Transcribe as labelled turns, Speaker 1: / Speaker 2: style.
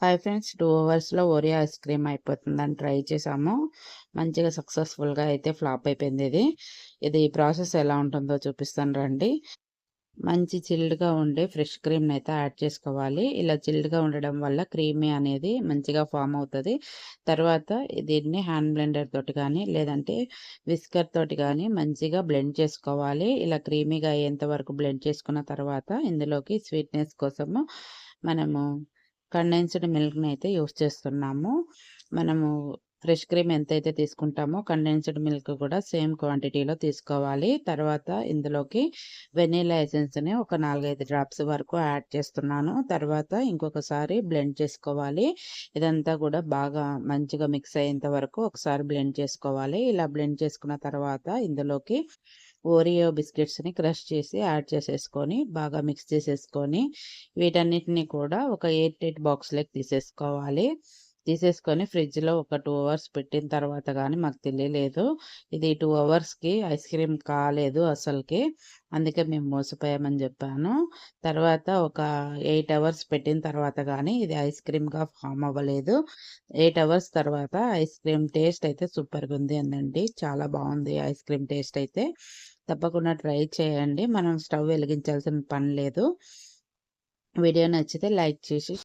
Speaker 1: Hi friends, 2 అవర్స్‌లో Oreo ice cream అయిపోతుందని try చేసాము. మంచిగా సక్సెస్‌ఫుల్‌గా అయితే ఫ్లాప్ అయిపోయింది ఇది. ఇది ప్రాసెస్ ఎలా ఉంటుందో చూపిస్తాను రండి. మంచి చిల్డ్‌గా ఉండే ఫ్రెష్ క్రీమ్‌నైతే యాడ్ చేసుకోవాలి. ఇలా చిల్డ్‌గా ఉండడం వల్ల క్రీమీ అనేది మంచిగా ఫార్మ్ అవుతది. తర్వాత దీన్ని హ్యాండ్ బ్లెండర్ తోటి గానీ, లేదంటే విస్కర్ తోటి గానీ మంచిగా బ్లెండ్ చేసుకోవాలి. ఇలా క్రీమీగా అయ్యేంత వరకు బ్లెండ్ చేసుకున్న తర్వాత ఇందులోకి స్వీట్‌నెస్ కోసము మనము కండెన్స్డ్ మిల్క్‌నైతే యూజ్ చేస్తున్నాము. మనము ఫ్రెష్ క్రీమ్ ఎంతైతే తీసుకుంటామో కండెన్స్డ్ మిల్క్ కూడా సేమ్ క్వాంటిటీలో తీసుకోవాలి. తర్వాత ఇందులోకి వెనిల్లా ఎసెన్స్‌ని ఒక 4, 5 డ్రాప్స్ వరకు యాడ్ చేస్తున్నాను. తర్వాత ఇంకొకసారి బ్లెండ్ చేసుకోవాలి. ఇదంతా కూడా బాగా మంచిగా మిక్స్ అయ్యేంత వరకు ఒకసారి బ్లెండ్ చేసుకోవాలి. ఇలా బ్లెండ్ చేసుకున్న తర్వాత ఇందులోకి ఓరియో బిస్కెట్స్‌ని క్రష్ చేసి యాడ్ చేసేసుకొని బాగా మిక్స్ చేసేసుకొని వీటన్నిటిని కూడా ఒక ఎయిర్ టైట్ బాక్స్‌లోకి తీసేసుకోవాలి. తీసేసుకొని ఫ్రిడ్జ్‌లో ఒక 2 అవర్స్ పెట్టిన తర్వాత గానీ మాకు తెలియలేదు. ఇది 2 అవర్స్‌కి ఐస్ క్రీమ్ కాలేదు అసలకి. అందుకే మేము మోసపోయామని జెప్పాను. తర్వాత ఒక 8 అవర్స్ పెట్టిన తర్వాత గానీ ఇది ఐస్ క్రీమ్‌గా ఫార్మ్ అవ్వలేదు. 8 అవర్స్ తర్వాత ఐస్ క్రీమ్ టేస్ట్ అయితే సూపర్‌గుంది అందండి. చాలా బావుంది ఐస్ క్రీమ్ టేస్ట్ అయితే. తప్పకుండా ట్రై చేయండి. మనం స్టవ్ వెలిగించాల్సిన పని లేదు. వీడియో నచ్చితే లైక్ చేసి